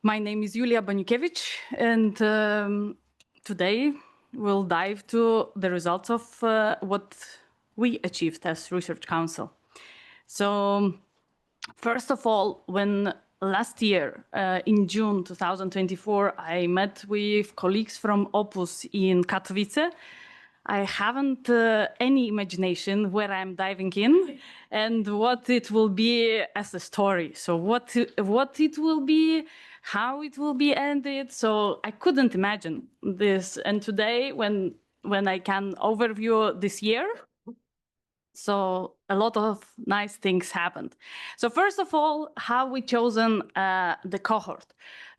My name is Julija Baniukevic, and today we'll dive to the results of what we achieved as Research Council. So, first of all, when last year, in June 2024, I met with colleagues from OPUS in Katowice, I haven't any imagination where I'm diving in and what it will be as a story. So what it will be, how it will be ended. So I couldn't imagine this. And today, when I can overview this year, so a lot of nice things happened. So first of all, how we chosen the cohort.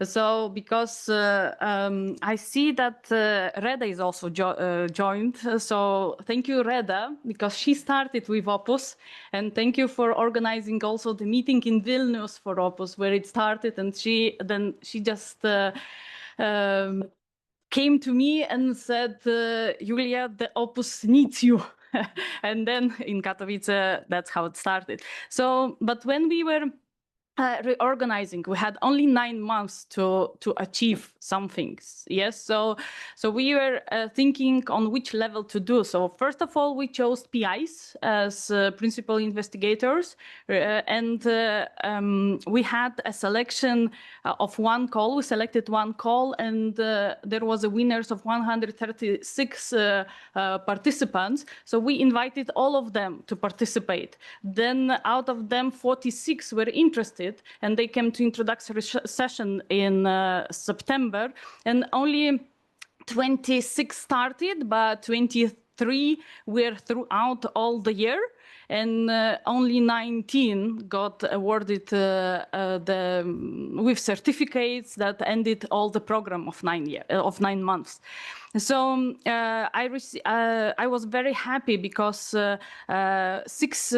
So because I see that Reda is also joined. So thank you, Reda, because she started with OPUS. And thank you for organizing also the meeting in Vilnius for OPUS, where it started. And she just came to me and said, Julia, the OPUS needs you. And then in Katowice, that's how it started. So, but when we were reorganizing, we had only 9 months to achieve some things. Yes, so we were thinking on which level to do. So first of all, we chose PIs as principal investigators, and we had a selection of one call. We selected one call, and there was a winners of 136 participants. So we invited all of them to participate. Then out of them, 46 were interested, and they came to introductory session in September, and only 26 started, but 23 were throughout all the year, and only 19 got awarded with certificates that ended all the program of 9 months. So I was very happy because 6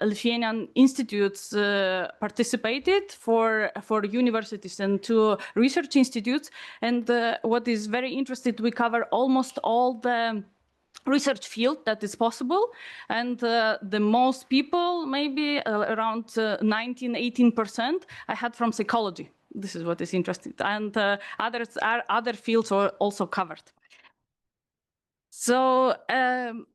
Lithuanian institutes participated for universities and 2 research institutes. And what is very interesting, we cover almost all the research field that is possible, and the most people, maybe around 19–18%, I had from psychology. This is what is interesting, and other fields are also covered. So when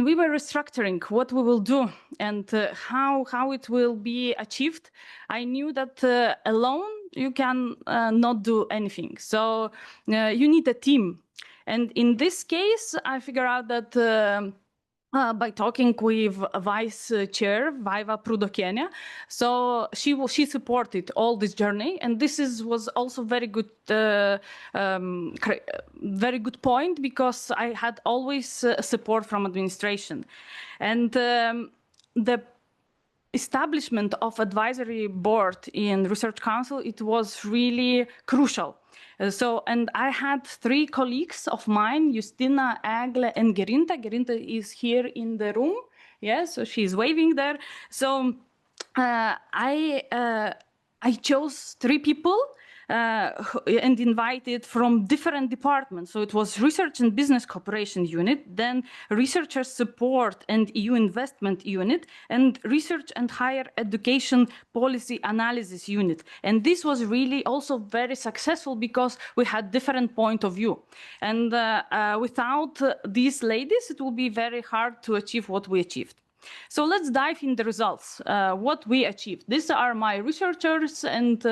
we were restructuring what we will do and how it will be achieved, I knew that alone you can not do anything. So you need a team. And in this case, I figured out that by talking with Vice Chair Vaiva Prudokienė, so she supported all this journey, and this was also very good point, because I had always support from administration, and the establishment of advisory board in Research Council, it was really crucial. So, and I had 3 colleagues of mine, Justina, Egle, and Gerinta. Gerinta is here in the room. Yes, so she's waving there. So I chose 3 people and invited from different departments. So it was Research and Business Cooperation Unit, then Researcher Support and EU Investment Unit, and Research and Higher Education Policy Analysis Unit. And this was really also very successful because we had different point of view. And without these ladies, it will be very hard to achieve what we achieved. So let's dive in the results, what we achieved. These are my researchers and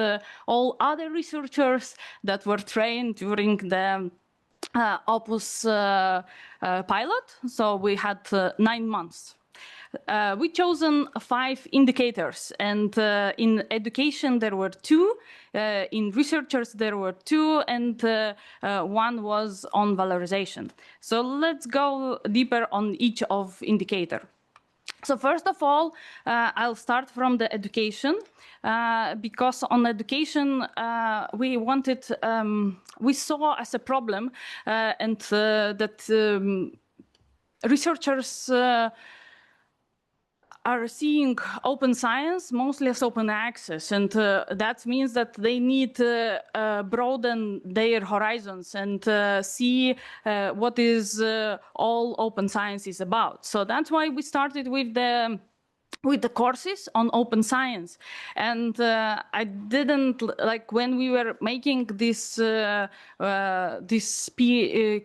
all other researchers that were trained during the OPUS pilot. So we had 9 months. We chosen 5 indicators, and in education there were 2, in researchers there were 2, and 1 was on valorization. So let's go deeper on each of indicator. So first of all, I'll start from the education, because on education we saw as a problem, and that researchers are seeing open science mostly as open access, and that means that they need to broaden their horizons and see what is all open science is about. So that's why we started with the with the courses on open science. And I didn't, like, when we were making these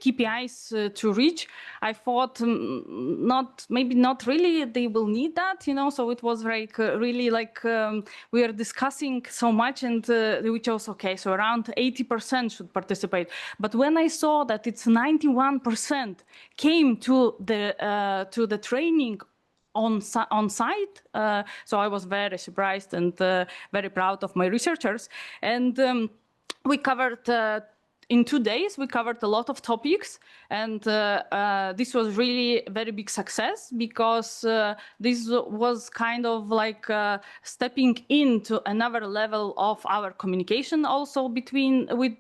KPIs to reach, I thought maybe not really they will need that, you know. So it was like really like we are discussing so much, and we chose, okay, so around 80% should participate. But when I saw that it's 91% came to the training on site. So I was very surprised and very proud of my researchers. And we covered, in 2 days, we covered a lot of topics. And this was really a very big success, because this was kind of like stepping into another level of our communication also with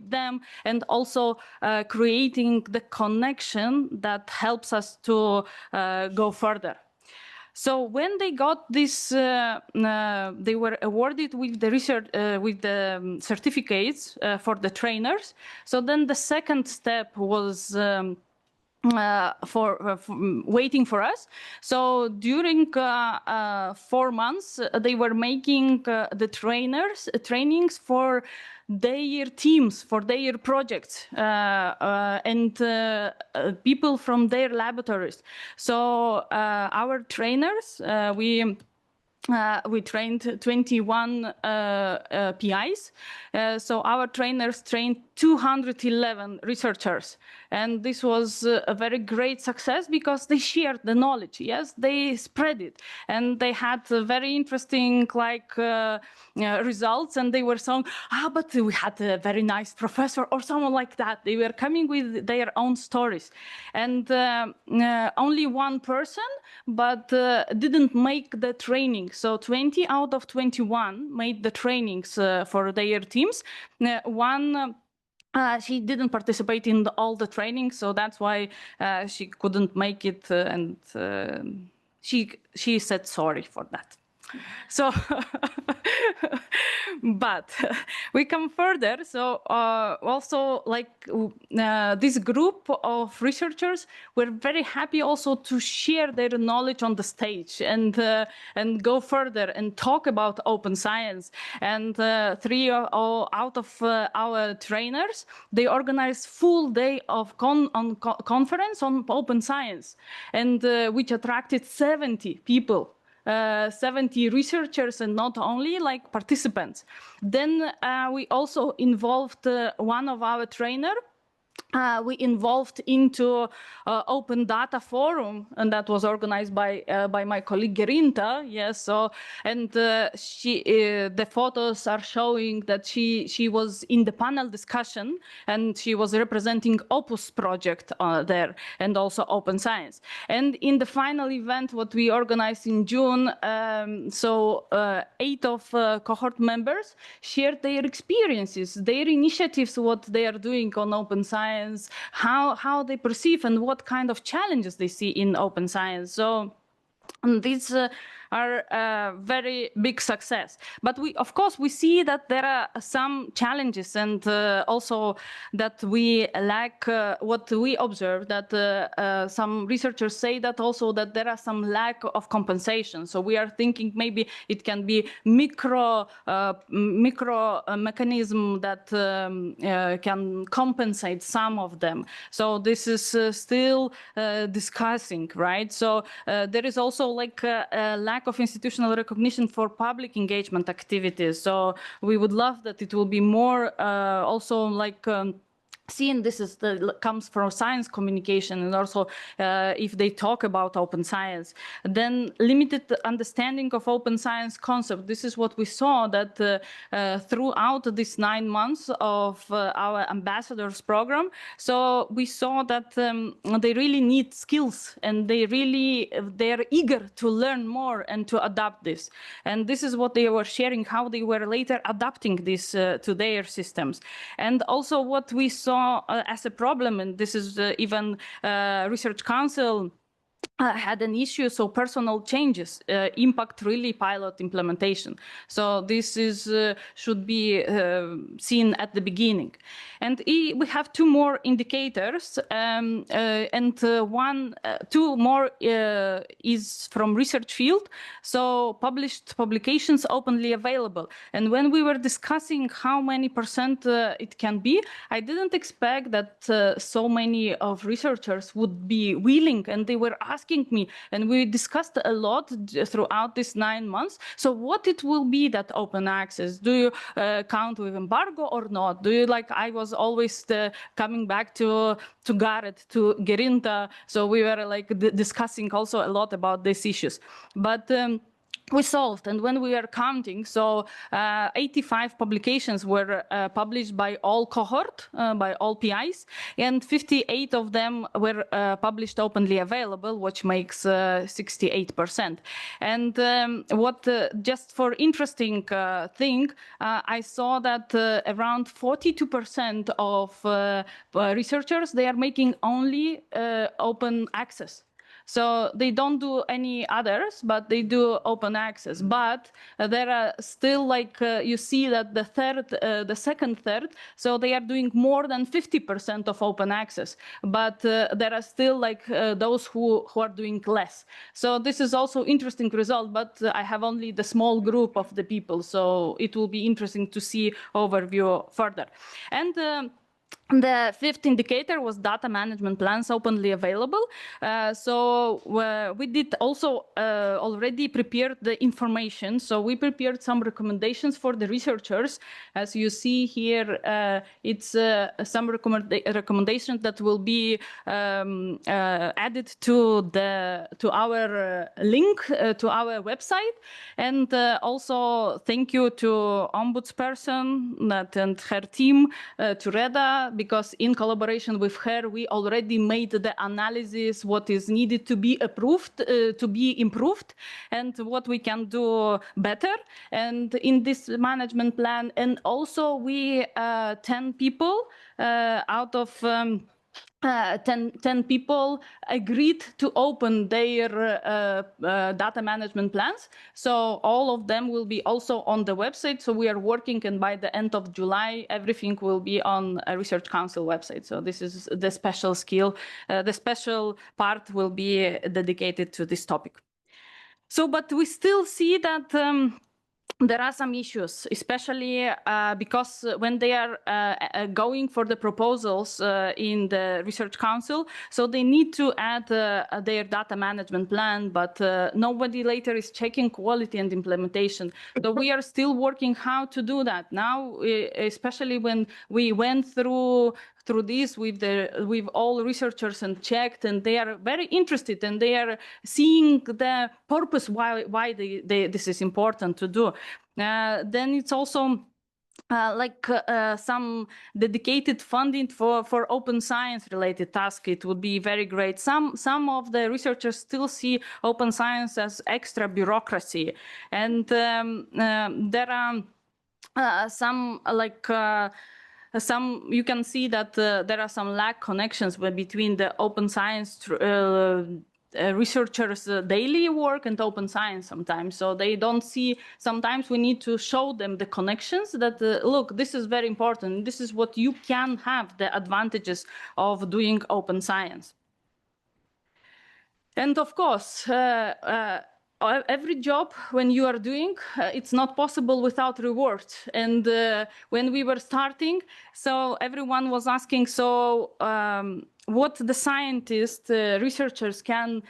them, and also creating the connection that helps us to go further. So when they got this, they were awarded with the research, with the certificates for the trainers. So then the second step was for waiting for us. So during 4 months, they were making the trainings for their teams, for their projects, and people from their laboratories. So our trainers, we trained 21 PIs. So our trainers trained 211 researchers. And this was a very great success, because they shared the knowledge. Yes, they spread it. And they had very interesting results. And they were saying, but we had a very nice professor, or someone like that. They were coming with their own stories. And only one person, but didn't make the training. So 20 out of 21 made the trainings for their teams. One she didn't participate in all the trainings, so that's why she couldn't make it, and she said sorry for that. So, but we come further. So also, like, this group of researchers were very happy also to share their knowledge on the stage, and go further and talk about open science. And 3 out of our trainers, they organized full day of conference on open science, and which attracted 70 people. 70 researchers, and not only like participants. Then we also involved one of our trainers. We involved into open data forum, and that was organized by my colleague Gerinta. Yes, so, and the photos are showing that she was in the panel discussion, and she was representing OPUS Project there, and also open science. And in the final event, what we organized in June, 8 of cohort members shared their experiences, their initiatives, what they are doing on open science, how they perceive and what kind of challenges they see in open science. So these are a very big success. But of course, we see that there are some challenges, and also that we lack, what we observe, that some researchers say that also that there are some lack of compensation. So we are thinking maybe it can be micro mechanism that can compensate some of them. So this is still discussing, right? So there is also like a lack of institutional recognition for public engagement activities. So we would love that it will be more also like seen. This is comes from science communication, and also if they talk about open science. Then limited understanding of open science concept. This is what we saw, that throughout these 9 months of our ambassadors program. So we saw that they really need skills, and they're eager to learn more and to adapt this. And this is what they were sharing, how they were later adapting this to their systems. And also what we saw as a problem, and this is even Research Council had an issue, so personal changes impact really pilot implementation. So this is should be seen at the beginning. And we have two more indicators, and two more is from research field. So published publications openly available. And when we were discussing how many % it can be, I didn't expect that so many of researchers would be willing, and they were asking me, and we discussed a lot throughout these 9 months. So what it will be that open access? Do you count with embargo or not? Do you, like, I was always coming back to Gareth, to Gerinta. So we were like discussing also a lot about these issues. But we solved, and when we are counting, so 85 publications were published by all cohort, by all PIs, and 58 of them were published openly available, which makes 68%. And what, just for interesting thing, I saw that around 42% of researchers, they are making only open access. So they don't do any others, but they do open access. But there are still, like, you see that the second third, so they are doing more than 50% of open access. But there are still, like, those who are doing less. So this is also interesting result, but I have only the small group of the people. So it will be interesting to see overview further. And the fifth indicator was data management plans openly available. So we did also already prepared the information. So we prepared some recommendations for the researchers. As you see here, it's some recommendations that will be added to our link to our website. And also thank you to Ombudsperson and her team, to Reda, because in collaboration with her, we already made the analysis, what is needed to be approved, to be improved, and what we can do better. And in this management plan, and also we 10 people out of 10 people agreed to open their data management plans. So all of them will be also on the website. So we are working, and by the end of July, everything will be on a Research Council website. So this is the special skill. The special part will be dedicated to this topic. So, but we still see that there are some issues, especially because when they are going for the proposals in the Research Council, so they need to add their data management plan, but nobody later is checking quality and implementation. So we are still working how to do that now, especially when we went through this with all researchers and checked, and they are very interested, and they are seeing the purpose why this is important to do. Then it's also some dedicated funding for open science related tasks. It would be very great. Some of the researchers still see open science as extra bureaucracy, and there are some you can see that there are some lack connections between the open science researchers' daily work and open science sometimes. So they don't see, sometimes we need to show them the connections that, look, this is very important. This is what you can have, the advantages of doing open science. And of course, every job when you are doing, it's not possible without rewards. And when we were starting, so everyone was asking, so what the scientists, researchers can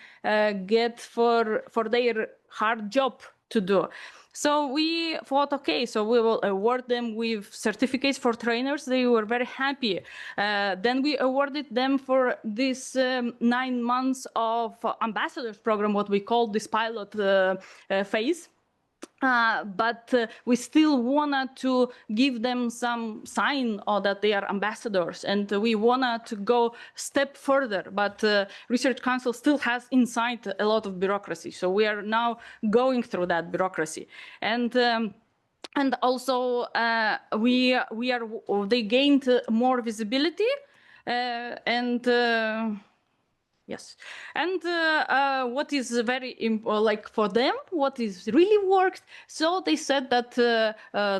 get for their hard job to do. So we thought, okay, so we will award them with certificates for trainers. They were very happy. Then we awarded them for this 9 months of ambassadors program, what we call this pilot phase. But we still wanted to give them some sign that they are ambassadors, and we wanted to go step further. But Research Council still has inside a lot of bureaucracy, so we are now going through that bureaucracy. And also they gained more visibility, and Yes, and what is very like for them, what is really worked. So they said that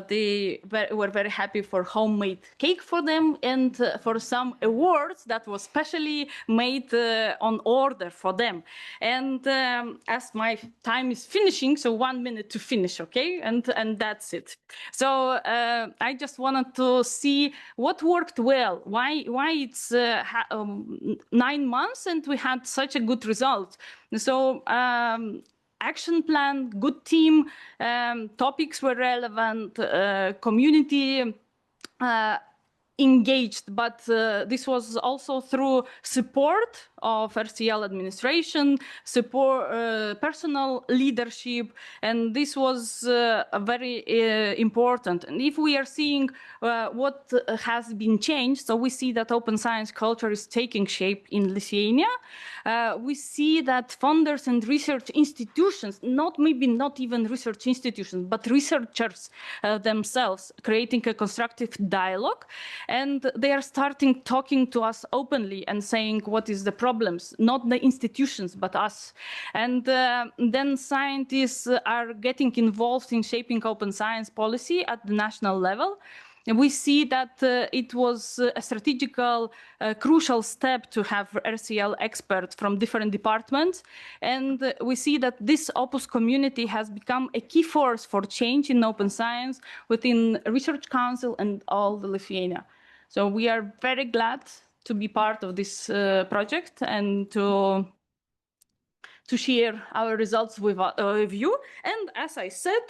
they were very happy for homemade cake for them and for some awards that was specially made on order for them. And as my time is finishing, so 1 minute to finish, okay, and that's it. So I just wanted to see what worked well. Why it's 9 months and we had such a good result. So action plan, good team, topics were relevant, community engaged, but this was also through support of RCL administration, support, personal leadership, and this was very important. And if we are seeing what has been changed, so we see that open science culture is taking shape in Lithuania. We see that funders and research institutions, maybe not even research institutions, but researchers themselves, creating a constructive dialogue. And they are starting talking to us openly and saying what is the problems, not the institutions, but us. And then scientists are getting involved in shaping open science policy at the national level. And we see that it was a strategical, crucial step to have RCL experts from different departments. And we see that this OPUS community has become a key force for change in open science within Research Council and all the Lithuania. So we are very glad to be part of this project and to share our results with you. And as I said,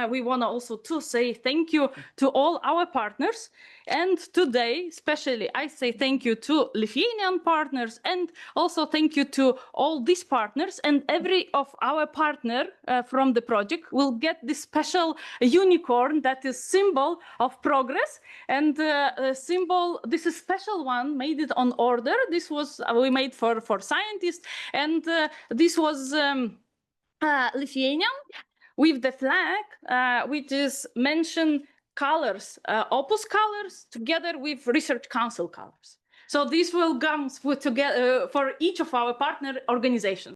we want also to say thank you to all our partners. And today, especially, I say thank you to Lithuanian partners and also thank you to all these partners. And every of our partner from the project will get this special unicorn that is symbol of progress. And symbol, this is special one, made it on order. This was we made for scientists. And this was Lithuanian with the flag, which is mentioned colors, OPUS colors, together with Research Council colors. So this will come together for each of our partner organizations.